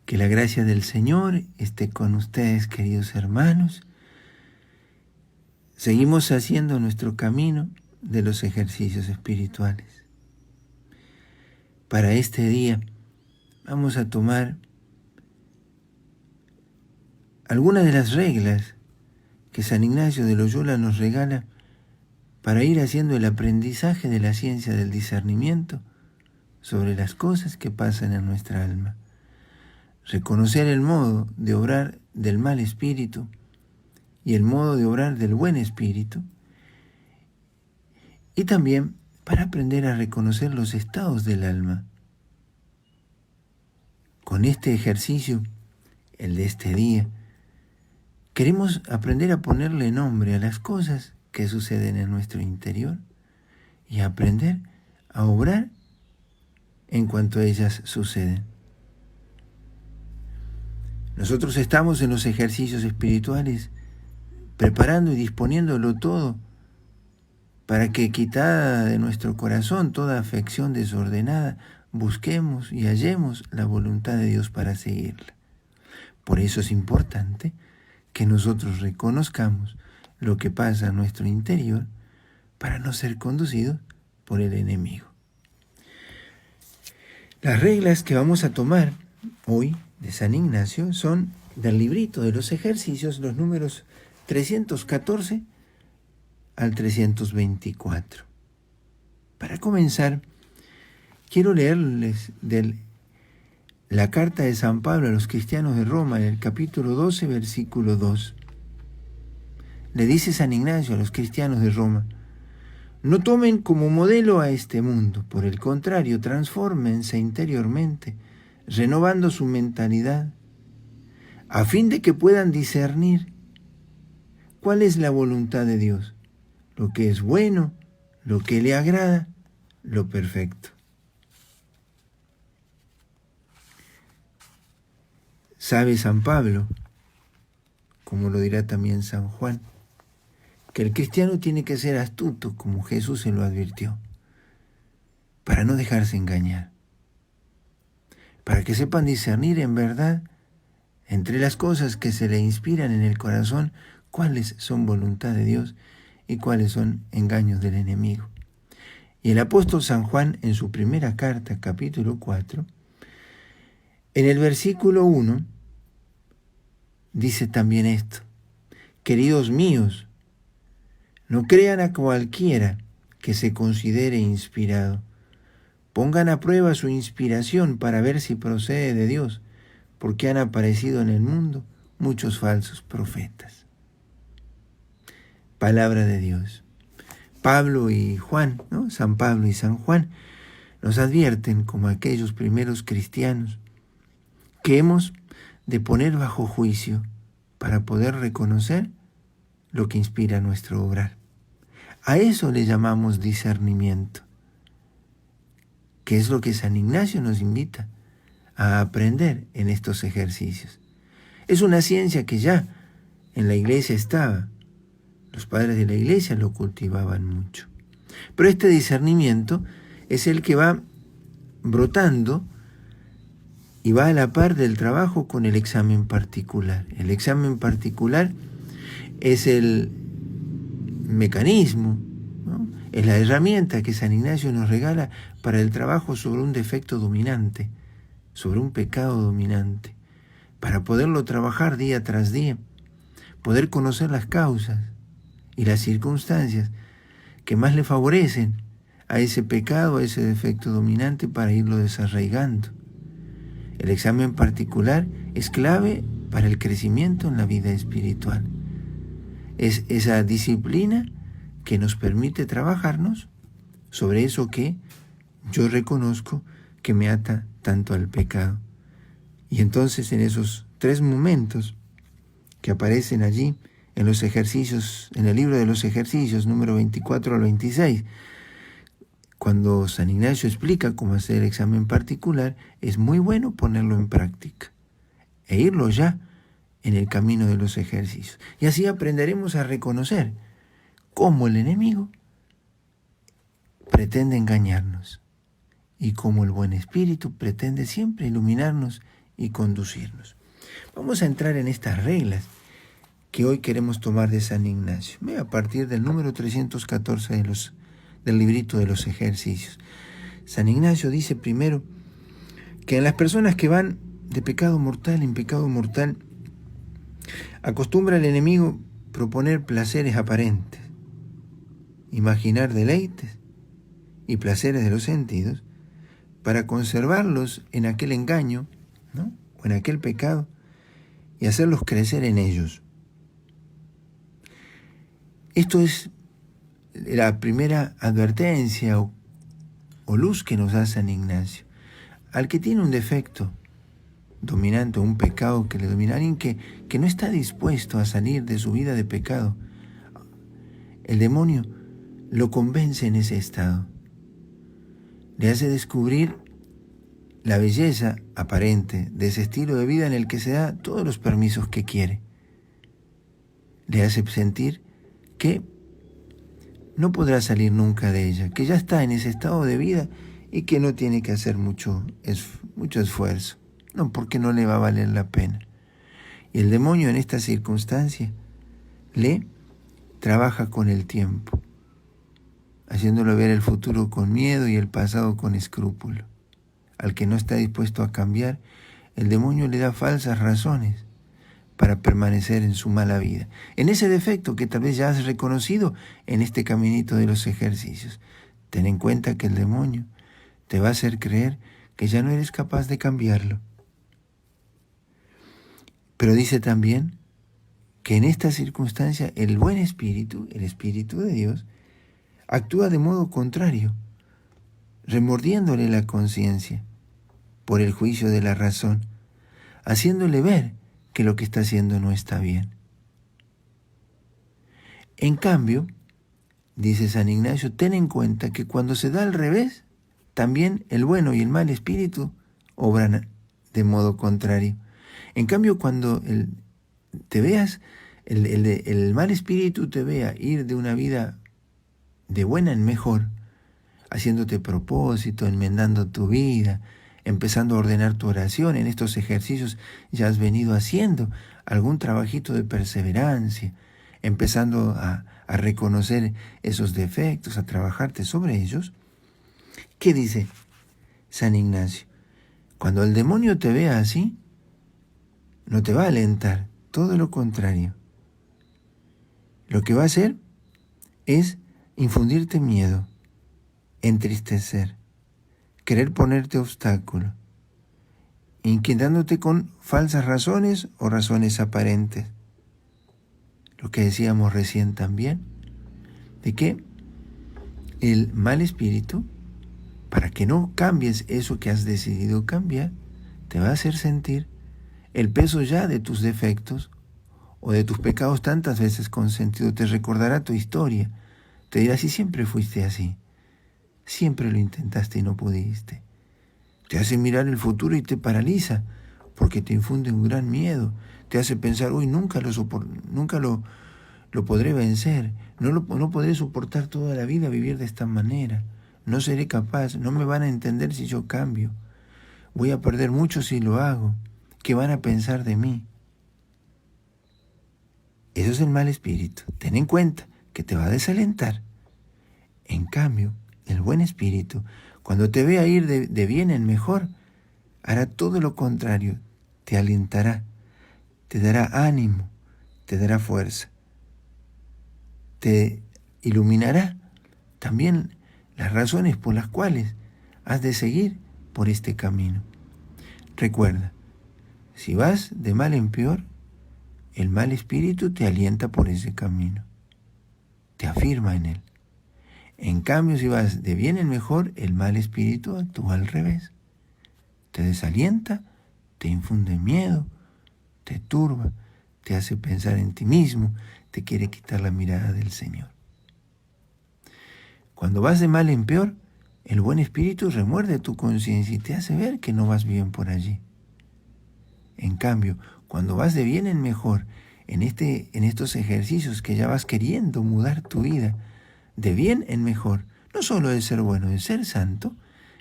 Que la gracia del Señor esté con ustedes, queridos hermanos. Seguimos haciendo nuestro camino de los ejercicios espirituales. Para este día vamos a tomar algunas de las reglas que San Ignacio de Loyola nos regala para ir haciendo el aprendizaje de la ciencia del discernimiento sobre las cosas que pasan en nuestra alma. Reconocer el modo de obrar del mal espíritu y el modo de obrar del buen espíritu, y también para aprender a reconocer los estados del alma. Con este ejercicio, el de este día, queremos aprender a ponerle nombre a las cosas que suceden en nuestro interior y aprender a obrar en cuanto a ellas suceden. Nosotros estamos en los ejercicios espirituales preparando y disponiéndolo todo para que, quitada de nuestro corazón toda afección desordenada, busquemos y hallemos la voluntad de Dios para seguirla. Por eso es importante que nosotros reconozcamos lo que pasa en nuestro interior para no ser conducidos por el enemigo. Las reglas que vamos a tomar hoy de San Ignacio son del librito de los ejercicios, los números 314 al 324. Para comenzar, quiero leerles la carta de San Pablo a los cristianos de Roma, en el capítulo 12, versículo 2. Le dice San Ignacio a los cristianos de Roma: no tomen como modelo a este mundo, por el contrario, transfórmense interiormente, renovando su mentalidad, a fin de que puedan discernir cuál es la voluntad de Dios, lo que es bueno, lo que le agrada, lo perfecto. Sabe San Pablo, como lo dirá también San Juan, que el cristiano tiene que ser astuto, como Jesús se lo advirtió, para no dejarse engañar, para que sepan discernir en verdad entre las cosas que se le inspiran en el corazón, cuáles son voluntad de Dios y cuáles son engaños del enemigo. Y el apóstol San Juan, en su primera carta, capítulo 4, en el versículo 1, dice también esto: queridos míos, no crean a cualquiera que se considere inspirado. Pongan a prueba su inspiración para ver si procede de Dios, porque han aparecido en el mundo muchos falsos profetas. Palabra de Dios. Pablo y Juan, ¿no? San Pablo y San Juan nos advierten, como aquellos primeros cristianos, que hemos de poner bajo juicio para poder reconocer lo que inspira nuestro obrar. A eso le llamamos discernimiento, que es lo que San Ignacio nos invita a aprender en estos ejercicios. Es una ciencia que ya en la iglesia estaba. Los padres de la iglesia lo cultivaban mucho. Pero este discernimiento es el que va brotando y va a la par del trabajo con el examen particular. El examen particular es el mecanismo, ¿no? Es la herramienta que San Ignacio nos regala para el trabajo sobre un defecto dominante, sobre un pecado dominante, para poderlo trabajar día tras día, poder conocer las causas y las circunstancias que más le favorecen a ese pecado, a ese defecto dominante, para irlo desarraigando. El examen particular es clave para el crecimiento en la vida espiritual. Es esa disciplina que nos permite trabajarnos sobre eso que yo reconozco que me ata tanto al pecado. Y entonces, en esos 3 momentos que aparecen allí en los ejercicios, en el libro de los ejercicios, número 24 al 26, cuando San Ignacio explica cómo hacer el examen particular, es muy bueno ponerlo en práctica e irlo ya en el camino de los ejercicios. Y así aprenderemos a reconocer cómo el enemigo pretende engañarnos y cómo el buen espíritu pretende siempre iluminarnos y conducirnos. Vamos a entrar en estas reglas que hoy queremos tomar de San Ignacio, a partir del número 314 del librito de los ejercicios. San Ignacio dice primero que en las personas que van de pecado mortal en pecado mortal, acostumbra el enemigo proponer placeres aparentes, imaginar deleites y placeres de los sentidos para conservarlos en aquel engaño, ¿no?, o en aquel pecado, y hacerlos crecer en ellos. Esto es la primera advertencia o luz que nos da San Ignacio. Al que tiene un defecto dominante, un pecado que le domina, alguien que no está dispuesto a salir de su vida de pecado, el demonio lo convence en ese estado. Le hace descubrir la belleza aparente de ese estilo de vida en el que se da todos los permisos que quiere. Le hace sentir que no podrá salir nunca de ella, que ya está en ese estado de vida y que no tiene que hacer mucho esfuerzo, no, porque no le va a valer la pena. Y el demonio en esta circunstancia le trabaja con el tiempo, haciéndolo ver el futuro con miedo y el pasado con escrúpulo. Al que no está dispuesto a cambiar, el demonio le da falsas razones para permanecer en su mala vida, en ese defecto que tal vez ya has reconocido en este caminito de los ejercicios. Ten en cuenta que el demonio te va a hacer creer que ya no eres capaz de cambiarlo. Pero dice también que en esta circunstancia el buen espíritu, el Espíritu de Dios, actúa de modo contrario, remordiéndole la conciencia por el juicio de la razón, haciéndole ver que lo que está haciendo no está bien. En cambio, dice San Ignacio, ten en cuenta que cuando se da al revés, también el bueno y el mal espíritu obran de modo contrario. En cambio, cuando el mal espíritu te vea ir de una vida de buena en mejor, haciéndote propósito, enmendando tu vida, empezando a ordenar tu oración, en estos ejercicios ya has venido haciendo algún trabajito de perseverancia, empezando a reconocer esos defectos, a trabajarte sobre ellos. ¿Qué dice San Ignacio? Cuando el demonio te vea así, no te va a alentar, todo lo contrario. Lo que va a hacer es infundirte miedo, entristecer, querer ponerte obstáculo, inquietándote con falsas razones o razones aparentes. Lo que decíamos recién también, de que el mal espíritu, para que no cambies eso que has decidido cambiar, te va a hacer sentir el peso ya de tus defectos o de tus pecados tantas veces consentidos. Te recordará tu historia, te dirá si siempre fuiste así, siempre lo intentaste y no pudiste. Te hace mirar el futuro y te paraliza, porque te infunde un gran miedo, te hace pensar, uy, nunca lo podré vencer, no podré soportar toda la vida vivir de esta manera, no seré capaz, no me van a entender si yo cambio, voy a perder mucho si lo hago, ¿qué van a pensar de mí? Eso es el mal espíritu. Ten en cuenta que te va a desalentar. En cambio, el buen espíritu, cuando te vea ir de bien en mejor, hará todo lo contrario, te alentará, te dará ánimo, te dará fuerza, te iluminará también las razones por las cuales has de seguir por este camino. Recuerda, si vas de mal en peor, el mal espíritu te alienta por ese camino, te afirma en él. En cambio, si vas de bien en mejor, el mal espíritu actúa al revés. Te desalienta, te infunde miedo, te turba, te hace pensar en ti mismo, te quiere quitar la mirada del Señor. Cuando vas de mal en peor, el buen espíritu remuerde tu conciencia y te hace ver que no vas bien por allí. En cambio, cuando vas de bien en mejor, en estos ejercicios que ya vas queriendo mudar tu vida, de bien en mejor, no solo de ser bueno, de ser santo,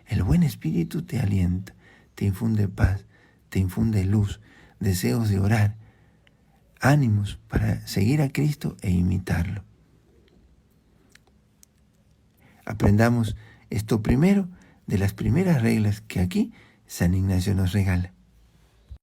el buen espíritu te alienta, te infunde paz, te infunde luz, deseos de orar, ánimos para seguir a Cristo e imitarlo. Aprendamos esto primero de las primeras reglas que aquí San Ignacio nos regala.